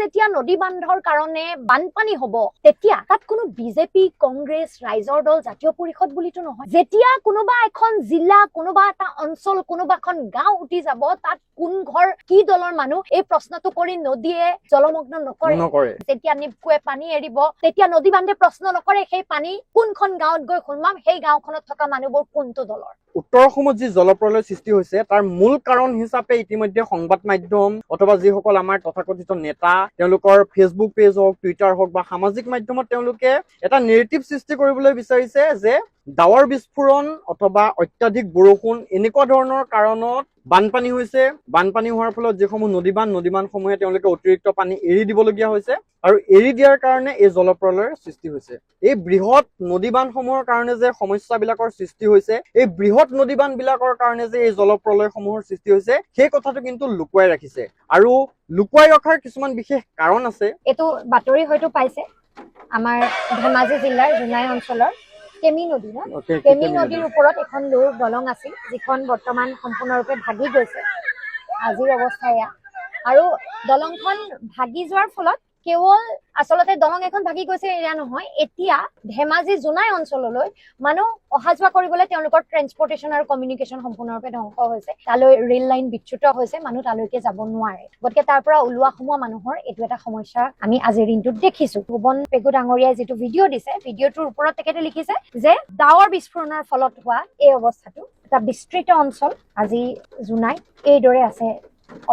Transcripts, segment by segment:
যেতিয়া নদী বান্ধৰ কাৰণে বানপানী হ'ব তেতিয়া তাত কোনো বিজেপি কংগ্ৰেছ ৰাইজৰ দল জাতীয় পৰিষদ বুলিতো নহয় যেতিয়া কোনোবা এখন জিলা কোনোবা এটা অঞ্চল কোনোবা এখন গাঁও উঠি যাব তাত কোন ঘৰ কি দলৰ মানুহ এই প্ৰশ্নটো কৰি নদীয়ে জলমগ্ন নকৰে যেতিয়া নিপকুৱে পানী এৰিব তেতিয়া নদী বান্ধে প্ৰশ্ন নকৰে সেই পানী কোনখন গাঁৱত গৈ সোমাম সেই গাঁওখনত থকা মানুহবোৰ কোনটো দলৰ উত্তৰ অসমত যি জলপ্ৰলয়ৰ সৃষ্টি হৈছে তাৰ মূল কাৰণ হিচাপে ইতিমধ্যে সংবাদ মাধ্যম অথবা যিসকল আমাৰ তথাকথিত নেতা তেওঁলোকৰ ফেচবুক পেজ হওক টুইটাৰ হওক বা সামাজিক মাধ্যমত তেওঁলোকে এটা নেৰেটিভ সৃষ্টি কৰিবলৈ বিচাৰিছে যে ডাৱৰ বিস্ফোৰণ অথবা অত্যাধিক বৰষুণ এনেকুৱা ধৰণৰ কাৰণত বানপানী হৈছে বানপানী হোৱাৰ ফলত যিসমূহ নদীবান্ধসমূহে তেওঁলোকে অতিৰিক্ত পানী এৰি দিবলগীয়া হৈছে আৰু এৰি দিয়াৰ কাৰণে এই জলপ্ৰলয়ৰ সৃষ্টি হৈছে এই বৃহৎ নদীবান্ধসমূহৰ কাৰণে যে সমস্যাবিলাকৰ সৃষ্টি হৈছে এই বৃহৎ নদীবান্ধবিলাকৰ কাৰণে যে এই জলপ্ৰলয়সমূহৰ সৃষ্টি হৈছে সেই কথাটো কিন্তু লুকুৱাই ৰাখিছে আৰু লুকুৱাই ৰখাৰ কিছুমান বিশেষ কাৰণ আছে এইটো বাতৰি হয়তো পাইছে আমাৰ ধেমাজি জিলাৰ জোনাই অঞ্চলৰ কেমি নদী কেমি নদীৰ ওপৰত এখন লোৰ দলং আছিল যিখন বৰ্তমান সম্পূৰ্ণৰূপে ভাগি গৈছে আজিৰ অৱস্থা এয়া আৰু দলংখন ভাগি যোৱাৰ ফলত কেৱল আচলতে দলং এখন ভাগি গৈছে এয়া নহয় এতিয়া ধেমাজি জোনাই অঞ্চললৈ মানুহ অহা যোৱা কৰিবলৈ তেওঁলোকৰ ট্ৰেন্সপৰ্টেশ্যন আৰু কমিউনিকেশ্যন সম্পূৰ্ণৰূপে ধ্বংস হৈছে তালৈ ৰেল লাইন বিচ্যুত হৈছে মানুহ তালৈকে যাব নোৱাৰে গতিকে তাৰ পৰা ওলোৱা সময় মানুহৰ এইটো এটা সমস্যা আমি আজিৰ দিনটোত দেখিছো ভুৱন পেগু ডাঙৰীয়াই যিটো ভিডিঅ' দিছে ভিডিঅ'টোৰ ওপৰত তেখেতে লিখিছে যে ডাৱৰ বিস্ফোৰণৰ ফলত হোৱা এই অৱস্থাটো এটা বিস্তৃত অঞ্চল আজি জোনাই এইদৰে আছে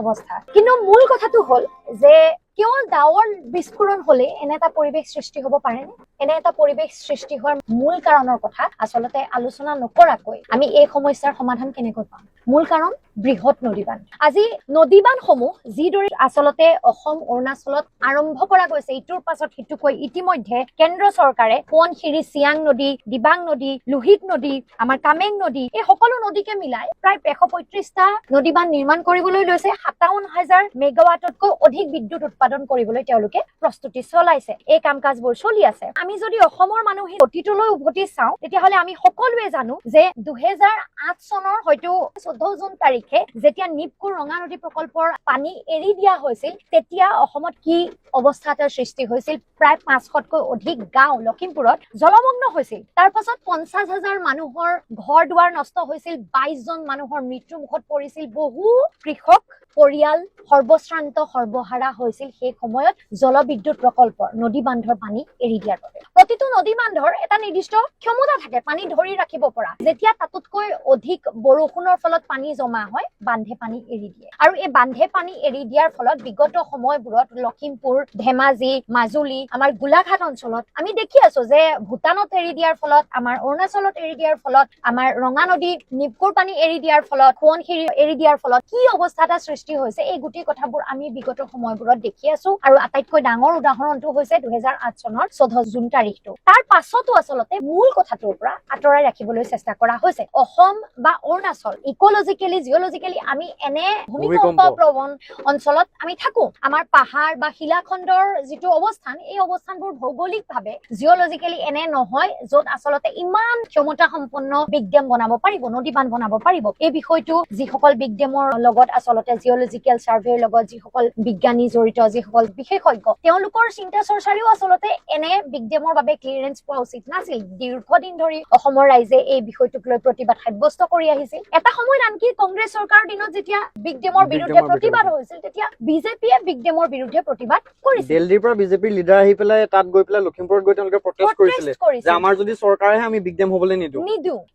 অৱস্থা কিন্তু মূল কথাটো হ'ল যে কেৱল ডাৱৰ বিস্ফোৰণ হলে এনে এটা পৰিৱেশ সৃষ্টি হ'ব পাৰেনে এনে এটা পৰিৱেশ সৃষ্টি হোৱাৰ মূল কাৰণৰ কথা আচলতে আলোচনা নকৰাকৈ আমি এই সমস্যাৰ সমাধান কেনেকৈ পাম মূল কাৰণ বৃহৎ নদীবান্ধ আজি নদীবান্ধসমূহ যিদৰে আচলতে অসম অৰুণাচলত আৰম্ভ কৰা গৈছে ইটোৰ পাছত সিটোকৈ ইতিমধ্যে কেন্দ্ৰ চৰকাৰে সোৱণশিৰি চিয়াং নদী দিবাং নদী লোহিত নদী আমাৰ কামেং নদী এই সকলো নদীকে মিলাই প্ৰায় 135টা নদীবান্ধ নিৰ্মাণ কৰিবলৈ লৈছে 57,000 মেগাৱাটতকৈ অধিক বিদ্যুৎ উৎপাদন কৰিবলৈ তেওঁলোকে প্ৰস্তুতি চলাইছে এই কাম কাজবোৰ চলি আছে আমি যদি অসমৰ মানুহে অতীতলৈ উভতি চাওঁ তেতিয়াহ'লে আমি সকলোৱে জানো যে 2008 চনৰ হয়তো 14 জুন তাৰিখে যেতিয়া নিপকু ৰঙা নদী প্ৰকল্পৰ পানী এৰি দিয়া হৈছিল তেতিয়া অসমত কি অৱস্থা এটাৰ সৃষ্টি হৈছিল প্ৰায় 500তকৈ অধিক গাঁও লখিমপুৰত জলমগ্ন হৈছিল তাৰ পাছত 50,000 মানুহৰ ঘৰ দুৱাৰ নষ্ট হৈছিল 22 জন মানুহৰ মৃত্যু মুখত পৰিছিল বহু কৃষক পৰিয়াল সৰ্বশ্ৰান্ত সৰ্বহাৰা হৈছিল সেই সময়ত জলবিদ্যুৎ প্ৰকল্পৰ নদী বান্ধৰ পানী এৰি দিয়াৰ বাবে প্ৰতিটো নদী বান্ধৰ এটা নিৰ্দিষ্ট ক্ষমতা থাকে পানী ধৰি ৰাখিব পৰা যেতিয়া তাতকৈ অধিক বৰষুণৰ ফলত পানী জমা হয় বান্ধে পানী এৰি দিয়ে আৰু এই বান্ধে পানী এৰি দিয়াৰ ফলত বিগত সময়বোৰত লখিমপুৰ ধেমাজি মাজুলী আমাৰ গোলাঘাট অঞ্চলত আমি দেখি আছো যে ভূটানত এৰি দিয়াৰ ফলত আমাৰ অৰুণাচলত এৰি দিয়াৰ ফলত আমাৰ ৰঙা নদী নিপকুৰ পানী এৰি দিয়াৰ ফলত সোৱণশিৰি এৰি দিয়াৰ ফলত কি অৱস্থা এটা সৃষ্টি হৈছে এই গোটেই কথাবোৰ আমি বিগত সময়বোৰত দেখি আছো আৰু আটাইতকৈ ডাঙৰ উদাহৰণটো হৈছে 2008 চনৰ 14 জুন তাৰিখটো তাৰ পাছতো আচলতে মূল কথাটোৰ পৰা আঁতৰাই ৰাখিবলৈ চেষ্টা কৰা হৈছে অসম বা অৰুণাচল ইকোলজিকেলি জিঅলজিকেলি আমি এনে ভূমিকম্প প্ৰৱণ অঞ্চলত আমি থাকো আমাৰ পাহাৰ বা শিলাখণ্ডৰ যিটো অৱস্থান এই অৱস্থানবোৰ ভৌগোলিকভাৱে জিঅলজিকেলি এনে নহয় য'ত আচলতে ইমান ক্ষমতা সম্পন্ন বিগ ডেম বনাব পাৰিব নদী বান্ধ বনাব পাৰিব এই বিষয়টো যিসকল বিগ ডেমৰ লগত আচলতে জিঅলজিকেল সাৰ্ভেৰ লগত যিসকল বিজ্ঞানী জড়িত যিসকল বিশেষজ্ঞ তেওঁলোকৰ চিন্তা চৰ্চাৰেও আচলতে এনে বিগ ডেমৰ বাবে ক্লিয়াৰেন্স পোৱা উচিত নাছিল দীৰ্ঘদিন ধৰি অসমৰ ৰাইজে এই বিষয়টোক লৈ প্ৰতিবাদ সাব্যস্ত কৰি আহিছিল এটা সময়ত আনকি কংগ্ৰেছ চৰকাৰৰ দিনত যেতিয়া বিগ ডেমৰ বিৰুদ্ধে প্ৰতিবাদ হৈছিল তেতিয়া বিজেপিয়ে বিগ ডেমৰ বিৰুদ্ধে প্ৰতিবাদ কৰিছিল দিল্লীৰ পৰা বিজেপিৰ লিডাৰ আহি পেলাই তাত গৈ পেলাই লখিমপুৰত গৈ তেওঁলোকে প্ৰটেষ্ট কৰিছিলে যে আমাৰ যদি চৰকাৰেহে আমি বিগ ডেম হ'বলৈ নিদো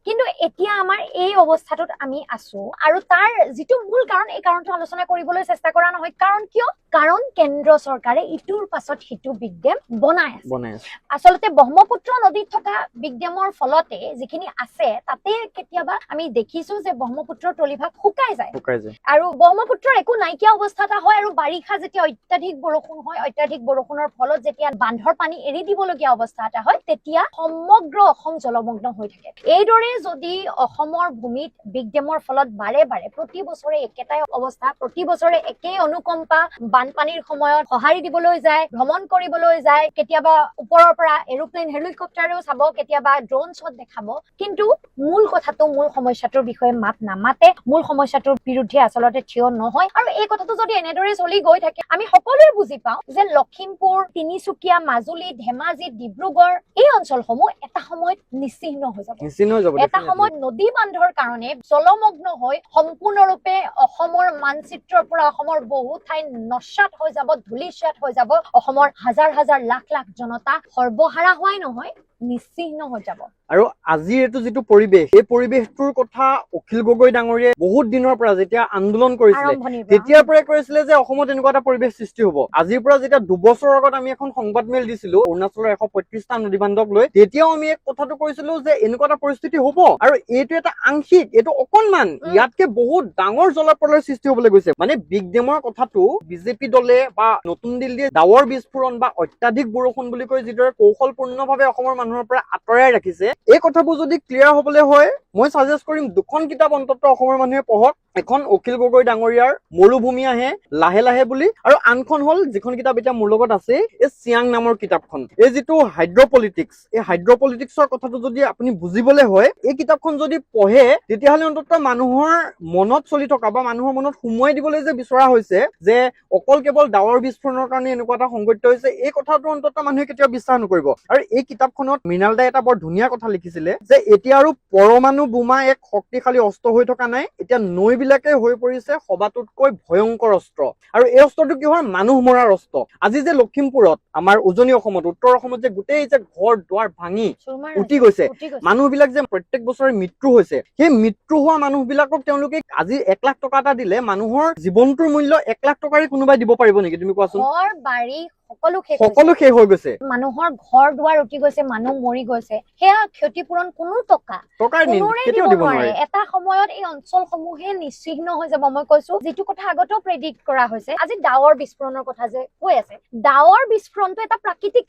কিন্তু এতিয়া আমাৰ এই অৱস্থাটোত আমি আছো আৰু তাৰ যিটো মূল কাৰণ এই কাৰণটো আলোচনা কৰিবলৈ চেষ্টা কৰা নহয় কাৰণ কেন্দ্ৰ চৰকাৰে ইটোৰ পাছত সিটো বিগ ডেম বনাই আছে আচলতে ব্ৰহ্মপুত্ৰ নদীত থকা বিগ ডেমৰ ফলতে যিখিনি আছে তাতে কেতিয়াবা আমি দেখিছো যে ব্ৰহ্মপুত্ৰৰ তলিভাগ শুকাই যায় আৰু ব্ৰহ্মপুত্ৰৰ একো নাইকিয়া অৱস্থা এটা হয় আৰু বাৰিষা যেতিয়া অত্যাধিক বৰষুণ হয় অত্যাধিক বৰষুণৰ ফলত যেতিয়া বান্ধৰ পানী এৰি দিবলগীয়া অৱস্থা এটা হয় তেতিয়া সমগ্ৰ অসম জলমগ্ন হৈ থাকে এইদৰে যদি অসমৰ ভূমিত বিগ ডেমৰ ফলত বাৰে বাৰে প্ৰতি বছৰে একেটাই অৱস্থা প্ৰতি বছৰে একেই অনুকম্পা বানপানীৰ সময়ত সঁহাৰি দিবলৈ যায় ভ্ৰমণ কৰিবলৈ যায় কেতিয়াবা ওপৰৰ পৰা এৰোপ্লেন হেলিকপ্টাৰেও চাব কেতিয়াবা ড্ৰোন শ্বট দেখাব কিন্তু মূল কথাটো মূল সমস্যাটোৰ বিষয়ে মাত নামাতে মূল সমস্যাটোৰ বিৰুদ্ধে আচলতে থিয় নহয় আৰু এই কথাটো যদি এনেদৰে চলি গৈ থাকে আমি সকলোৱে বুজি পাওঁ যে লখিমপুৰ, তিনিচুকীয়া, মাজুলী, ধেমাজি, ডিব্ৰুগড় এই অঞ্চলসমূহ এটা সময়ত নিশ্চিহ্ন হৈ যাব। এটা সময়ত নদী বান্ধৰ কাৰণে জলমগ্ন হৈ সম্পূৰ্ণৰূপে অসমৰ মানচিত্ৰৰ পৰা অসমৰ বহু ঠাই নস্যাৎ হৈ যাব, ধূলিসাৎ হৈ যাব। অসমৰ হাজাৰ হাজাৰ লাখ লাখ জনতা সৰ্বহাৰা হোৱাই নহয়, নিশ্চিহ্ন হৈ যাব। আৰু আজিৰ এইটো যিটো পৰিৱেশ, এই পৰিৱেশটোৰ কথা অখিল গগৈ ডাঙৰীয়াই বহুত দিনৰ পৰা যেতিয়া আন্দোলন কৰিছিলে তেতিয়াৰ পৰাই কৈছিলে যে অসমত এনেকুৱা এটা পৰিৱেশ সৃষ্টি হ'ব। আজিৰ পৰা যেতিয়া 2 বছৰৰ আগত আমি এখন সংবাদ মেল দিছিলো অৰুণাচলৰ 135টা নদীবান্ধক লৈ, তেতিয়াও আমি এক কথাটো কৈছিলো যে এনেকুৱা এটা পৰিস্থিতি হ'ব আৰু এইটো এটা আংশিক, এইটো অকণমান, ইয়াতকে বহুত ডাঙৰ জলপ্ৰলয়ৰ সৃষ্টি হ'বলৈ গৈছে। মানে বিগ ডেমৰ কথাটো বিজেপি দলে বা নতুন দিল্লীয়ে ডাৱৰ বিস্ফোৰণ বা অত্যাধিক বৰষুণ বুলি কৈ যিদৰে কৌশলপূৰ্ণভাৱে অসমৰ মানুহৰ পৰা আঁতৰাই ৰাখিছে, এই কথাবোৰ যদি ক্লিয়াৰ হবলৈ হয়, মই সাজেষ্ট কৰিম 2খন কিতাপ অন্ততঃ অসমৰ মানুহে পঢ়ক। এখন অখিল গগৈ ডাঙৰীয়াৰ মৰুভূমি আহে লাহে লাহে বুলি, আৰু আনখন হ'ল যিখন কিতাপ এতিয়া মোৰ লগত আছে, এই চিয়াং নামৰ কিতাপখন। এই যিটো হাইড্ৰপলিটিক্স, এই হাইড্ৰপলিটিক্সৰ কথাটো যদি আপুনি বুজিবলৈ হয়, এই কিতাপখন যদি পঢ়ে তেতিয়াহ'লে অন্ততঃ মানুহৰ মনত চলি থকা বা মানুহৰ মনত সোমোৱাই দিবলৈ যে বিচৰা হৈছে যে অকল কেৱল ডাৱৰ বিস্ফোৰণৰ কাৰণে এনেকুৱা এটা সংঘটিত হৈছে, এই কথাটো অন্ততঃ মানুহে কেতিয়াও বিশ্বাস নকৰিব। আৰু এই কিতাপখনত মৃণাল দাই এটা বৰ ধুনীয়া কথা লিখিছিলে যে এতিয়া আৰু পৰমাণু বোমা এক শক্তিশালী অস্ত্ৰ হৈ থকা নাই, এতিয়া নৈবিলাকে হৈ পৰিছে সবাতোতকৈ ভয়ংকৰ অস্ত্ৰ। আৰু এই অস্ত্ৰটো কি হয়? মানুহ মৰাৰ অস্ত্ৰ। আজি যে লখিমপুৰত, আমাৰ উজনি অসমত, উত্তৰ অসমত যে গোটেই যে ঘৰ দুৱাৰ ভাঙি উঠি গৈছে, মানুহবিলাক যে প্ৰত্যেক বছৰে মৃত্যু হৈছে, সেই মৃত্যু হোৱা মানুহবিলাকক তেওঁলোকে আজি 1 লাখ টকা এটা দিলে মানুহৰ জীৱনটোৰ মূল্য 1 লাখ টকাৰে কোনোবাই দিব পাৰিব নেকি? তুমি কোৱাচোন। ঘৰ বাৰী সকলো শেষ হৈ গৈছে, মানুহৰ ঘৰ দুৱাৰ উঠি গৈছে, মানুহ মৰি গৈছে, সেয়া ক্ষতিপূৰণ কোনো টকাৰ কেতিয়াও দিব নোৱাৰে। এটা সময়ত এই অঞ্চলসমূহে নিশ্চিহ্ন হৈ যাব। মই কৈছো যিটো কথা আগতেও প্ৰেডিক্ট কৰা হৈছে, আজি ডাৱৰ বিস্ফোৰণৰ কথা যে কৈ আছে, ডাৱৰ বিস্ফোৰণটো এটা প্ৰাকৃতিক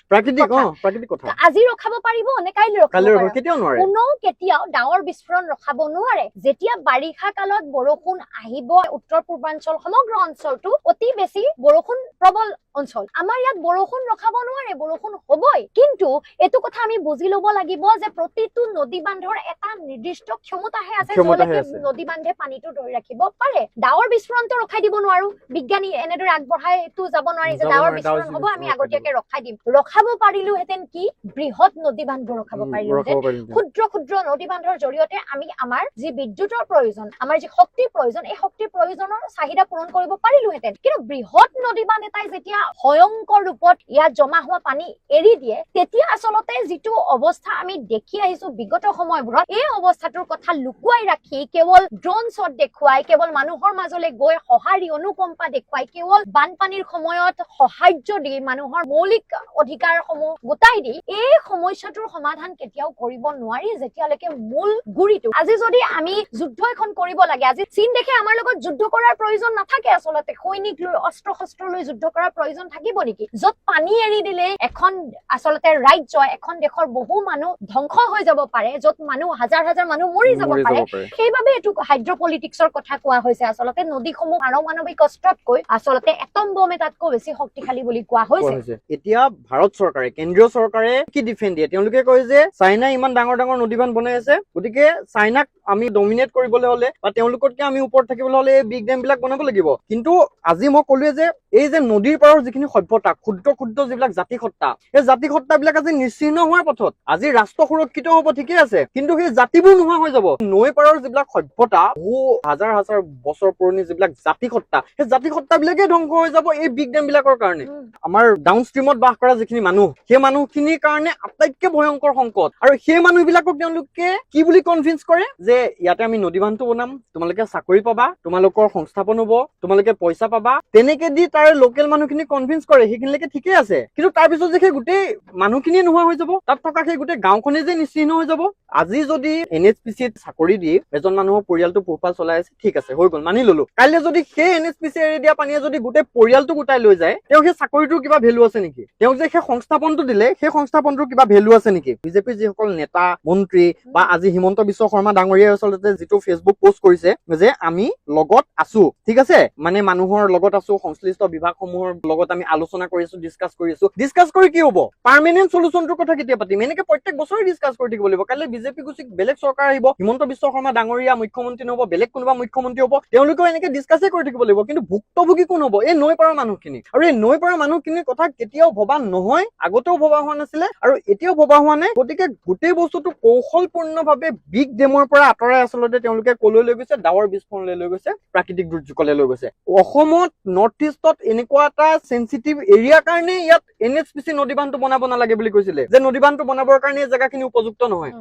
কথা। আজি ৰখাব পাৰিব নে কাইলৈ ৰখাব পাৰিব? কেতিয়াও নোৱাৰে। কোনেও কেতিয়াও ডাৱৰ বিস্ফোৰণ ৰখাব নোৱাৰে। যেতিয়া বাৰিষা কালত বৰষুণ আহিব, উত্তৰ পূৰ্বাঞ্চল সমগ্ৰ অঞ্চলটো অতি বেছি বৰষুণ প্ৰবল অঞ্চল, আমাৰ ইয়াত বৰষুণ ৰখাব নোৱাৰে, বৰষুণ হবই। কিন্তু এইটো কথা আমি বুজি লব লাগিব যে প্ৰতিটো নদী বান্ধৰ এটা নিৰ্দিষ্ট ক্ষমতাহে আছে, যলৈকে নদী বান্ধে পানীটো ধৰি ৰাখিব পাৰে। ডাৱৰ বিস্ফোৰণটো ৰখাই দিব নোৱাৰো, বিজ্ঞানী এনেদৰে আগবঢ়াইতো যাব নোৱাৰি যে ডাৱৰ বিস্ফোৰণ হব আমি আগতীয়াকে ৰখাই দিম। ৰখাব পাৰিলোহেঁতেন কি? বৃহৎ নদী বান্ধবোৰ ৰখাব পাৰিলোহেঁতেন। ক্ষুদ্ৰ ক্ষুদ্ৰ নদী বান্ধৰ জৰিয়তে আমি আমাৰ যি বিদ্যুতৰ প্ৰয়োজন, আমাৰ যি শক্তিৰ প্ৰয়োজন, এই শক্তিৰ প্ৰয়োজনৰ চাহিদা পূৰণ কৰিব পাৰিলোহেঁতেন। কিন্তু বৃহৎ নদী বান্ধ এটাই যেতিয়া ভয়ংকৰ ৰূপত ইয়াত জমা হোৱা পানী এৰি দিয়ে, তেতিয়া আচলতে যিটো অৱস্থা আমি দেখি আহিছো বিগত সময়বোৰত, এই অৱস্থাটোৰ কথা লুকুৱাই ৰাখি কেৱল ড্ৰোন শ্বট দেখুৱাই, কেৱল মানুহৰ মাজলৈ গৈ সঁহাৰি অনুকম্পা দেখুৱাই, কেৱল বানপানীৰ সময়ত সাহায্য দি, মানুহৰ মৌলিক অধিকাৰসমূহ গোটাই দি এই সমস্যাটোৰ সমাধান কেতিয়াও কৰিব নোৱাৰি যেতিয়ালৈকে মূল গুৰিটো। আজি যদি আমি যুদ্ধ এখন কৰিব লাগে, আজি চীন দেশে আমাৰ লগত যুদ্ধ কৰাৰ প্ৰয়োজন নাথাকে। আচলতে সৈনিক লৈ, অস্ত্ৰ শস্ত্ৰ লৈ যুদ্ধ কৰাৰ প্ৰয়োজন থাকিব নেকি? য'ত পানী এৰি দিলে এখন আচলতে ৰাজ্য, এখন দেশৰ বহু মানুহ ধ্বংস হৈ যাব পাৰে, য'ত মানুহ হাজাৰ হাজাৰ মানুহ মৰি যাব পাৰে। সেইবাবে এইটো হাইড্ৰপলিটিক্সৰ কথা কোৱা হৈছে। আচলতে নদীসমূহ পাৰমাণৱিক অস্ত্ৰতকৈ আচলতে এটম বম এটাতকৈ বেছি শক্তিশালী বুলি কোৱা হৈছে। এতিয়া ভাৰত চৰকাৰে, কেন্দ্ৰীয় চৰকাৰে কি ডিফেন্ড দিয়ে? তেওঁলোকে কয় যে চাইনাই ইমান ডাঙৰ ডাঙৰ নদীবান্ধ বনাই আছে, গতিকে চাইনাক আমি ডমিনেট কৰিবলৈ হলে বা তেওঁলোকতকে আমি ওপৰত থাকিবলৈ হলে এই বিগ ডেম বিলাক বনাব লাগিব। কিন্তু আজি মই ক'লোৱে যে এই যে নদীৰ পাৰৰ যিখিনি সভ্যতা, ক্ষুদ্ৰ ক্ষুদ্ৰ যিবিলাক জাতিসত্তা, সেই জাতিসত্তাবিলাক আজি নিশ্চিহ্ন হোৱাৰ পথত। আজি ৰাষ্ট্ৰ সুৰক্ষিত হ'ব, ঠিকে আছে, কিন্তু সেই জাতিবোৰ নোহোৱা হৈ যাব। নৈ পাৰৰ যিবিলাক সভ্যতা, বহু হাজাৰ হাজাৰ বছৰ পুৰণি যিবিলাক জাতিসত্তা, সেই জাতিসত্তাবিলাকে ধ্বংস হৈ যাব এই বিগ ডেম বিলাকৰ কাৰণে। আমাৰ ডাউন ষ্ট্ৰীমত বাস কৰা যিখিনি মানুহ, সেই মানুহখিনিৰ কাৰণে আটাইতকৈ ভয়ংকৰ সংকট। আৰু সেই মানুহবিলাকক তেওঁলোকে কি বুলি কনভিন্স কৰে যে ইয়াতে আমি নদী বান্ধটো বনাম, তোমালোকে চাকৰি পাবা, তোমালোকৰ সংস্থাপন হ'ব, তোমালোকে পইচা পাবা, তেনেকে দি তাৰে লোকেল মানুহখিনি কনভিন্স কৰে। সেইখিনিলৈকে ঠিকে আছে, কিন্তু তাৰ পিছত যে সেই গোটেই মানুহখিনিয়ে নোহোৱা হৈ যাব, তাত থকা সেই গোটেই গাঁওখনে যে নিশ্চিহ্ন হৈ যাব। আজি যদি NHPCত চাকৰি দি এজন মানুহৰ পৰিয়ালটো পোহপাল চলাই আছে, ঠিক আছে, হৈ গ'ল, মানি ললো। কাইলৈ যদি সেই NHPC এৰি দিয়া পানীয়ে যদি গোটেই পৰিয়ালটো গোটাই লৈ যায়, তেওঁ সেই চাকৰিটোৰ কিবা ভেলু আছে নেকি? তেওঁক যে সেই সংস্থাপনটো দিলে, সেই সংস্থাপনটোৰ কিবা ভেলু আছে নেকি? বিজেপিৰ যিসকল নেতা মন্ত্ৰী বা আজি হিমন্ত বিশ্ব শৰ্মা ডাঙৰীয়াই নদীয়ে আচলতে যিটো ফেচবুক পোষ্ট কৰিছে যে আমি লগত আছো, ঠিক আছে, মানে মানুহৰ লগত আছো, সংশ্লিষ্ট বিভাগসমূহৰ লগত আমি আলোচনা কৰিছো, ডিসকাস কৰি কি হ'ব, পাৰ্মানেন্ট সলিউশনটোৰ কথা কেতিয়া পাতিম, এনেকে প্ৰত্যেক বছৰে ডিসকাস কৰি থাকিব লাগিব। কাইলৈ বিজেপি গুচি বেলেগ চৰকাৰ আহিব, হিমন্ত বিশ্ব শৰ্মা ডাঙৰীয়া মুখ্যমন্ত্ৰী নহব, বেলেগ কোনোবা মুখ্যমন্ত্ৰী হ'ব, তেওঁলোকেও এনেকে ডিসকাসে কৰি থাকিব লাগিব। কিন্তু ভুক্তভোগী কোন হ'ব? এই নৈ পাৰৰ মানুহখিনি। আৰু এই নৈ পাৰৰ মানুহখিনিৰ কথা কেতিয়াও ভবা নহয়, আগতেও ভবা হোৱা নাছিলে আৰু এতিয়াও ভবা হোৱা নাই। গতিকে গোটেই বস্তুটো কৌশলপূৰ্ণভাৱে বিগ ডেমৰ পৰা আঁতৰাই আচলতে তেওঁলোকে কলৈ লৈ গৈছে, ডাৱৰ বিস্ফোৰণলৈ লৈ গৈছে, প্ৰাকৃতিক দুৰ্যোগলৈ লৈ গৈছে। অসমত নৰ্থ ইষ্টত এনেকুৱা এটা সেনচিটিভ এৰিয়াৰ কাৰণে ইয়াত NHPC নদী বান্ধটো বনাব নালাগে বুলি কৈছিলে, যে নদী বান্ধটো বনাবৰ কাৰণে এই জেগাখিনি উপযুক্ত নহয়।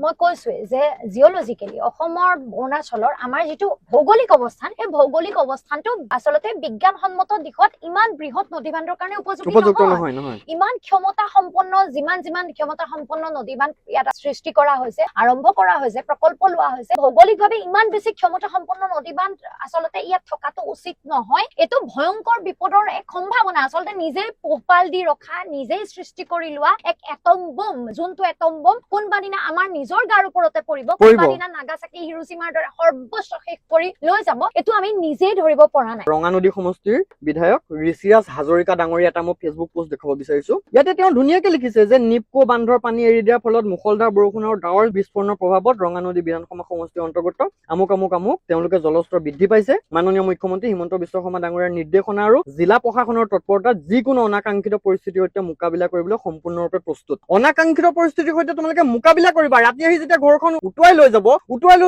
মই কৈছোৱে যে জিঅলজিকেলি অসমৰ অৰুণাচলৰ আমাৰ যিটো ভৌগোলিক অৱস্থান, এই ভৌগোলিক অৱস্থানটো আচলতে বিজ্ঞানসন্মত দিশত ইমান বৃহৎ নদী বান্ধৰ কাৰণে উপযুক্ত নহয়। ইমান ক্ষমতা সম্পন্ন যিমান ক্ষমতা সম্পন্ন নদী বান্ধ ইয়াত সৃষ্টি কৰা হৈছে, আৰম্ভ কৰা হৈছে, প্ৰকল্প লোৱা হৈছে, ভৌগোলিকভাৱে ইমান বেছি ক্ষমতা সম্পন্ন নদী বান্ধ আচলতে ইয়াত থকাটো উচিত নহয়। এইটো ভয়ংকৰ বিপদৰ এক সম্ভাৱনা। আচলতে নিজেই পোহপাল দি ৰখা, নিজেই সৃষ্টি কৰি লোৱা এক এটম বম, যোনটো এটম বম কোনবা দিনা আমাৰ নিজৰ গাৰ ওপৰতে পৰিব, কোনবা দিনা নাগাসাকি হিৰোচিমাৰ দৰে সৰ্বস্ব শেষ কৰি লৈ যাব, এইটো আমি নিজেই ধৰিব পৰা নাই। ৰঙানদী সমষ্টিৰ বিধায়ক ঋষিৰাজ হাজৰিকা ডাঙৰীয়া এটা মই ফেচবুক পোষ্ট দেখাব বিচাৰিছো। ইয়াতে তেওঁ ধুনীয়াকে লিখিছে যে নিপকো বান্ধৰ পানী এৰি দিয়াৰ ফলত মুখলধাৰ বৰষুণ আৰু ডাৱৰ বিস্ফোৰণৰ প্ৰভাৱত ৰঙানদী বিধানসভা সমষ্টিৰ অন্তৰ্গত আমুক তেওঁলোকে জলস্তৰ বৃদ্ধি পাইছে। মাননীয় মুখ্যমন্ত্ৰী হিমন্ত বিশ্ব শৰ্মা ডাঙৰীয়াৰ নিৰ্দেশনা আৰু জিলা প্ৰশাসনৰ তৎপৰতাত যিকোনো অনাকাংক্ষিত পৰিস্থিতিৰ সৈতে মোকাবিলা কৰিবলৈ সম্পূৰ্ণৰূপে প্ৰস্তুত। অনাকাংক্ষিত পৰিস্থিতিৰ সৈতে তোমালোকে মোকাবিলা কৰিবা। ৰাতি আহি যেতিয়া ঘৰখন উটুৱাই লৈ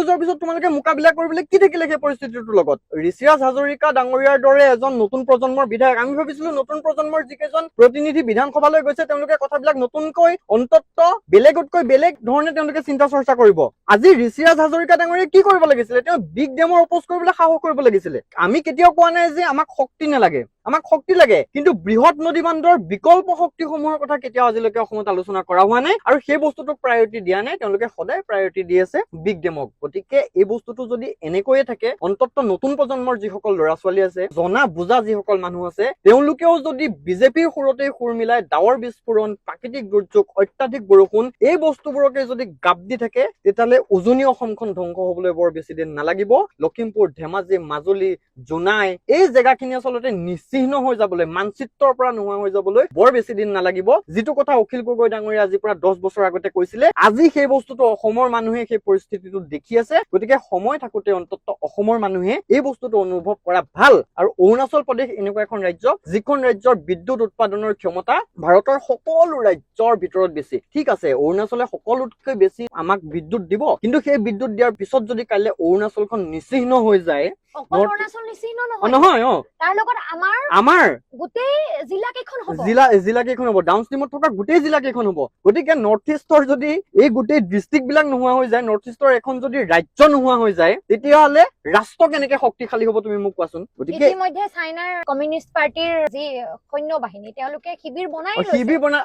যোৱাৰ পিছত তোমালোকে মোকাবিলা কৰিবলৈ কি থাকিলে সেই পৰিস্থিতিটোৰ লগত? ঋষিৰাজ হাজৰিকা ডাঙৰীয়াৰ দৰে এজন নতুন প্ৰজন্মৰ বিধায়ক, আমি ভাবিছিলো নতুন প্ৰজন্মৰ যিকেইজন প্ৰতিনিধি বিধানসভালৈ গৈছে তেওঁলোকে কথাবিলাক নতুনকৈ অন্তত বেলেগতকৈ বেলেগ ধৰণে তেওঁলোকে চিন্তা চৰ্চা কৰিব। আজি ঋষিৰাজ হাজৰিকা ডাঙৰীয়াই কি কৰিব লাগিছিলে? তেওঁ বিগ ডেমৰ অপোজ কৰিবলৈ সাহস কৰিব লাগিছিলে। আমি কেতিয়াও কোৱা নাই যে আমাক শক্তি নালাগে, আমাক শক্তি লাগে, কিন্তু বৃহৎ নদী বান্ধৰ বিকল্প শক্তিসমূহৰ কথা কেতিয়াও আজিলৈকে অসমত আলোচনা কৰা হোৱা নাই আৰু সেই বস্তুটোক প্ৰায়ৰিটি দিয়া নাই। তেওঁলোকে সদায় প্ৰায়ৰিটি দি আছে বিগ ডেমক। গতিকে এই বস্তুটো যদি এনেকৈয়ে থাকে, অন্তত নতুন প্ৰজন্মৰ যিসকল ল'ৰা ছোৱালী আছে, জনা বুজা যিসকল মানুহ আছে, তেওঁলোকেও যদি বিজেপিৰ সুৰতে সুৰ মিলাই ডাৱৰ বিস্ফোৰণ, প্ৰাকৃতিক দুৰ্যোগ, অত্যাধিক বৰষুণ, এই বস্তুবোৰকে যদি গাপ দি থাকে, তেতিয়াহ'লে উজনি অসমখন ধ্বংস হবলৈ বৰ বেছি দিন নালাগিব। লখিমপুৰ, ধেমাজি, মাজুলী, জোনাই এই জেগাখিনি আচলতে নিশ্চিহ্ন হৈ যাবলৈ, মানচিত্ৰৰ পৰা নোহোৱা হৈ যাবলৈ বৰ বেছি দিন নালাগিব। যিটো কথা অখিল গগৈ ডাঙৰীয়া আজিৰ পৰা 10 বছৰ আগতে কৈছিলে, আজি সেই বস্তুটো অসমৰ মানুহে সেই পৰিস্থিতিটো দেখি আছে। গতিকে সময় থাকোতে অন্তত অসমৰ মানুহে এই বস্তুটো অনুভৱ কৰা ভাল। আৰু অৰুণাচল প্ৰদেশ এনেকুৱা এখন ৰাজ্য যিখন ৰাজ্যৰ বিদ্যুৎ উৎপাদনৰ ক্ষমতা ভাৰতৰ সকলো ৰাজ্যৰ ভিতৰত বেছি। ঠিক আছে, অৰুণাচলে সকলোতকৈ বেছি আমাক বিদ্যুৎ দিব, কিন্তু সেই বিদ্যুৎ দিয়াৰ পিছত যদি কাইলৈ অৰুণাচলখন নিশ্চিহ্ন হৈ যায়, অৰুণাচল নিশ্চিহ্ন নহয়, তাৰ লগত আমাৰ গোটেই জিলা কেইখন হ'ব, ডাউনষ্ট্ৰীমত থকা গোটেই জিলা কেইখন হ'ব। গতিকে নৰ্থ ইষ্টৰ যদি এই গোটেই ডিষ্ট্ৰিক্ট বিলাক নোহোৱা হৈ যায়, নৰ্থ ইষ্টৰ এখন যদি ৰাজ্য নোহোৱা হৈ যায়, তেতিয়াহ'লে ৰাষ্ট্ৰ কেনেকে শক্তিশালী হ'ব তুমি মোক কোৱাচোন? গতিকে ইতিমধ্যে চাইনাৰ কমিউনিষ্ট পাৰ্টিৰ যি সৈন্য বাহিনী তেওঁলোকে শিবিৰ বনাই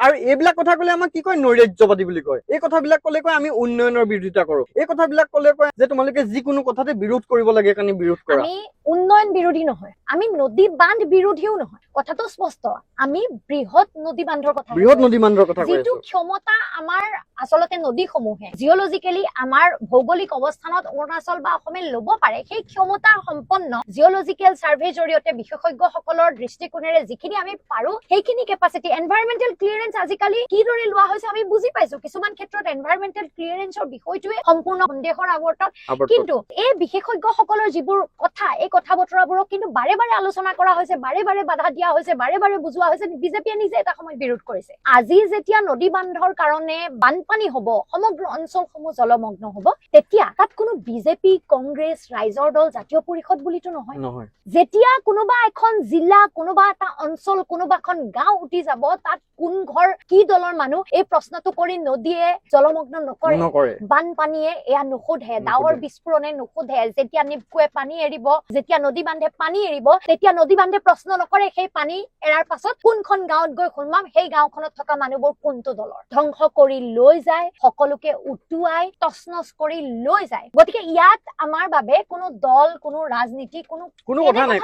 আৰু এইবিলাক কথা ক'লে আমাক কি কয়? নৈৰাজ্যবাদী বুলি কয়। এই কথাবিলাক ক'লে কয় আমি উন্নয়নৰ বিৰোধিতা কৰো। এই কথাবিলাক ক'লে কয় যে তোমালোকে যিকোনো কথাতে বিৰোধ কৰিব লাগে কাৰণে বিৰোধ কৰা। আমি উন্নয়ন বিৰোধী নহয়, আমি নদী বান্ধ বিৰোধীও নহয়। কথাটো স্পষ্ট, আমি বৃহৎ নদী বান্ধৰ কথা যিটো ক্ষমতা আমাৰ আচলতে নদীসমূহে জিঅলজিকেলি আমাৰ ভৌগোলিক অৱস্থানত অৰুণাচল বা অসমে ল'ব পাৰে, সেই ক্ষমতা সম্পন্ন জিঅলজিকেল চাৰ্ভেৰ জৰিয়তে বিশেষজ্ঞসকলৰ দৃষ্টিকোণেৰে যিখিনি আমি পাৰো সেইখিনি কেপাচিটি, এনভাইৰনমেন্টেল ক্লিয়াৰেন্স আজিকালি কিদৰে লোৱা হৈছে আমি বুজি পাইছো। কিছুমান ক্ষেত্ৰত এনভাইৰনমেন্টেল ক্লিয়াৰেন্সৰ বিষয়টোৱে সম্পূৰ্ণ সন্দেহৰ আৱৰ্তত, কিন্তু এই বিশেষজ্ঞসকলৰ যিবোৰ কথা, এই কথা বতৰাবোৰক কিন্তু বাৰে বাৰে আলোচনা কৰা হৈছে, বাৰে বাৰে বাধা দিয়া হৈছে, বাৰে বাৰে বুজোৱা হৈছে। বিজেপিয়ে নিজে এটা সময় বিৰোধ কৰিছে। আজি যেতিয়া নদী বান্ধৰ কাৰণে বানপানী হ'ব, সমগ্ৰ অঞ্চলসমূহ জলমগ্ন হ'ব, তেতিয়া তাত কোনো বিজেপি, কংগ্ৰেছ, ৰাইজৰ দল, জাতীয় পৰিষদ বুলিতো নহয়। যেতিয়া কোনোবা এখন জিলা, কোনোবা এটা অঞ্চল, কোনোবা এখন গাঁও উঠি যাব, তাত কোন ঘৰ কি দলৰ মানুহ, এই প্ৰশ্নটো কৰি নদীয়ে জলমগ্ন নকৰে, বানপানীয়ে এয়া নুসুধে, ডাৱৰ বিস্ফোৰণে নুসুধে, যেতিয়া নিপকোৱে পানী এৰি এৰিব, যেতিয়া নদী বান্ধে পানী এৰিব, তেতিয়া নদী বান্ধে প্ৰশ্ন নকৰে সেই পানী এৰাৰ পাছত কোনখন গাঁৱত গৈ সোমাম, সেই গাঁওখনত থকা মানুহবোৰ কোনটো দলৰ। ধ্বংস কৰি লৈ যায়, সকলোকে উটুৱাই তছনছ কৰি লৈ যায়। গতিকে ইয়াত আমাৰ বাবে কোনো দল, কোনো ৰাজনীতি, কোনো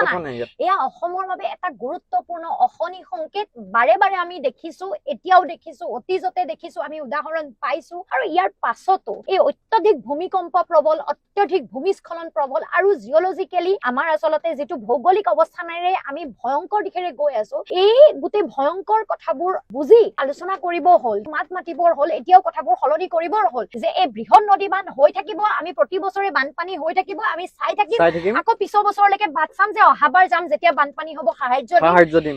কথা নাই ইয়াত। এয়া অসমৰ বাবে এটা গুৰুত্বপূৰ্ণ অশনি সংকেত। বাৰে বাৰে আমি দেখিছো, এতিয়াও দেখিছো, অতীজতে দেখিছো, আমি উদাহৰণ পাইছো। আৰু ইয়াৰ পাছতো এই অত্যধিক ভূমিকম্প প্ৰবল, অত্যধিক ভূমিস্খলন প্ৰবল আৰু জিঅলজিকেলি আমাৰ আচলতে যিটো ভৌগোলিক অৱস্থানেৰে আমি ভয়ংকৰ দিশেৰে গৈ আছো, এই গোটেই ভয়ংকৰ কথাবোৰ বুজি আলোচনা কৰিব হ'ল, মাত মাতিবৰ হ'ল, এতিয়াও কথাবোৰ সলনি কৰিবৰ হ'ল যে এই বৃহৎ নদী বান্ধ হৈ থাকিব, আমি প্ৰতি বছৰে বানপানী হৈ থাকিব, আমি চাই থাকিম, আকৌ পিছৰ বছৰলৈকে বাট চাম যে অহাবাৰ যাম যেতিয়া বানপানী হ'ব সাহায্য দিম।